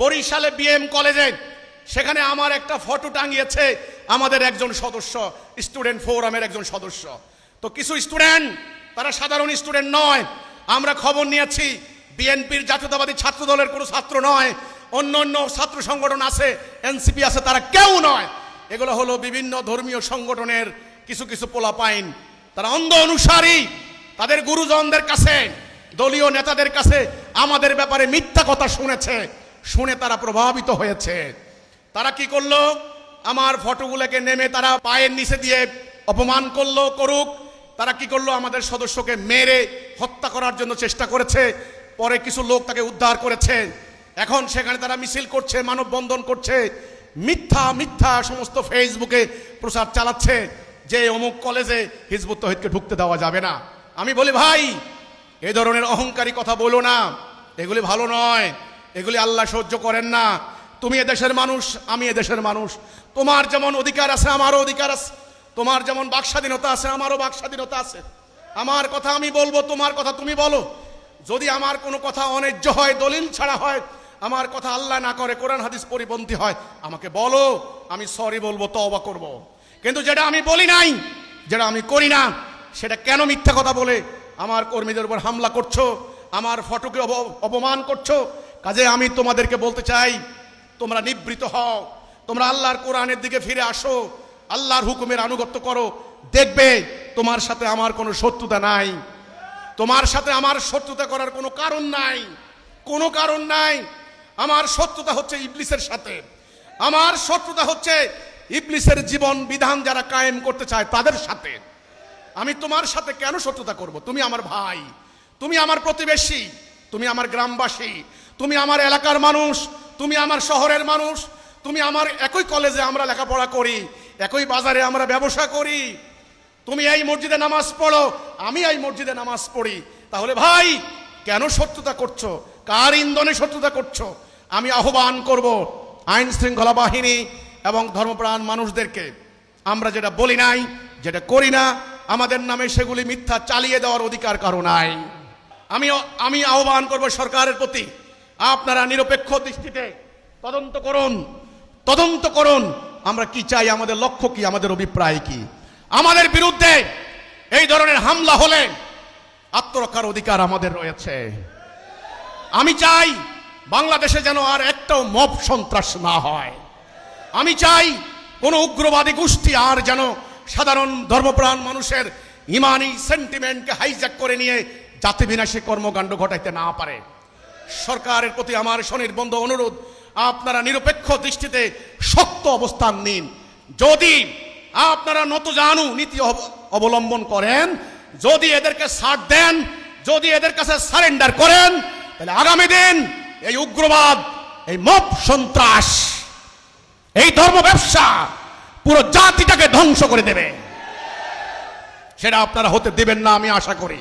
বরিশালে বিএম কলেজে, সেখানে আমার একটা ফটো টাঙিয়েছে আমাদের একজন সদস্য, স্টুডেন্ট ফোরামের একজন সদস্য। তো কিছু স্টুডেন্ট, তারা সাধারণ স্টুডেন্ট নয়, আমরা খবর নিয়েছি বিএনপির জাতীয়তাবাদী ছাত্র দলের কোনো ছাত্র নয়, অন্য অন্য ছাত্র সংগঠন আছে, এনসিপি আছে, তারা কেউ নয়। এগুলো হলো বিভিন্ন ধর্মীয় সংগঠনের কিছু কিছু পোলাপাইন। তারা অন্ধ অনুসারী, তাদের গুরুজনদের কাছে, দলীয় নেতাদের কাছে আমাদের ব্যাপারে মিথ্যা কথা শুনেছে, শুনে তারা প্রভাবিত হয়েছে। তারা কি করলো, আমার ফটোগুলোকে নেমে তারা পায়ের নিচে দিয়ে অপমান করলো, করুক। তারা কি করলো, আমাদের সদস্যকে মেরে হত্যা করার জন্য চেষ্টা করেছে। পরে কিছু লোক তাকে উদ্ধার করেছে। এখন সেখানে তারা মিছিল করছে, মানববন্ধন করছে, মিথ্যা মিথ্যা সমস্ত ফেসবুকে প্রচার চালাচ্ছে যে অমুক কলেজে হিজবুত তৌহিদকে ঢুকতে দেওয়া যাবে না। আমি বলি ভাই, এই ধরনের অহংকারী কথা বলো না, এগুলি ভালো নয়, এগুলি আল্লাহ সহ্য করেন না। তুমি এদেশের মানুষ, আমি এদেশের মানুষ, তোমার যেমন অধিকার আছে আমারও অধিকার আছে, তোমার যেমন বাক স্বাধীনতা আছে আমারও বাক স্বাধীনতা আছে। আমার কথা আমি বলবো, তোমার কথা তুমি বলো। যদি আমার কোনো কথা অন্যায্য হয়, দলিল ছাড়া হয়, আমার কথা আল্লাহ না করে কোরআন হাদিস পরিপন্থী হয়, আমাকে বলো, আমি সরি বলবো, তওবা করব। কিন্তু যেটা আমি বলি নাই, যেটা আমি করি না, সেটা কেন মিথ্যা কথা বলে আমার কর্মীদের উপর হামলা করছো, আমার ফটোকে অপমান করছো? কাজে আমি তোমাদেরকে বলতে চাই, তোমরা নিবৃত হও, তোমরা আল্লাহর কোরআনের দিকে ফিরে আসো, আল্লাহর হুকুমের আনুগত্য করো। দেখবে তোমার সাথে আমার কোনো শত্রুতা নাই, তোমার সাথে আমার শত্রুতা করার কোনো কারণ নাই, কোনো কারণ নাই। আমার শত্রুতা হচ্ছে ইবলিসের সাথে, আমার শত্রুতা হচ্ছে ইবলিসের জীবন বিধান যারা কায়েম করতে চায় তাদের সাথে। আমি তোমার সাথে কেন শত্রুতা করব? তুমি আমার ভাই, তুমি আমার প্রতিবেশী, তুমি আমার গ্রামবাসী, তুমি আমার এলাকার মানুষ, তুমি আমার শহরের মানুষ, তুমি আমার একই কলেজে আমরা লেখাপড়া করি, একই বাজারে আমরা ব্যবসা করি। তুমি এই মসজিদে নামাজ পড়ো, আমি এই মসজিদে নামাজ পড়ি। তাহলে ভাই কেন শত্রুতা করছো? কার ইন্ধনে শত্রুতা করছো? আমি আহ্বান করব আইন শৃঙ্খলা বাহিনী এবং ধর্মপ্রাণ মানুষদেরকে, আমরা যেটা বলি নাই, যেটা করি না, আমাদের নামে সেগুলি মিথ্যা চালিয়ে দেওয়ার অধিকার কারো নাই। আমি আহ্বান করব সরকারের প্রতি, আপনারা নিরপেক্ষ দৃষ্টিতে তদন্ত করুন, তদন্ত করুন আমরা কি চাই, আমাদের লক্ষ্য কি, আমাদের অভিপ্রায় কি। আমাদের বিরুদ্ধে এই ধরনের হামলা হলে আত্মরক্ষার অধিকার আমাদের রয়েছে। আমি চাই বাংলাদেশে যেন আর একটাও মব সন্ত্রাস না হয়। আমি চাই কোনো উগ্রবাদী গোষ্ঠী আর যেন সাধারণ ধর্মপ্রাণ মানুষের ইমানি সেন্টিমেন্টকে হাইজ্যাক করে নিয়ে জাতি বিনাশী কর্মকাণ্ড ঘটাইতে না পারে। সরকারের প্রতি আমার সনির্বন্ধ অনুরোধ, আপনারা নিরপেক্ষ দৃষ্টিতে শক্ত অবস্থান নিন। যদি আপনারা নতজানু নীতি অবলম্বন করেন, যদি এদেরকে ছাড় দেন, যদি এদের কাছে সারেন্ডার করেন, তাহলে আগামী দিন এই উগ্রবাদ, এই মব সন্ত্রাস, এই ধর্ম ব্যবসা পুরো জাতিটাকে ধ্বংস করে দেবে। সেটা আপনারা হতে দিবেন না, আমি আশা করি।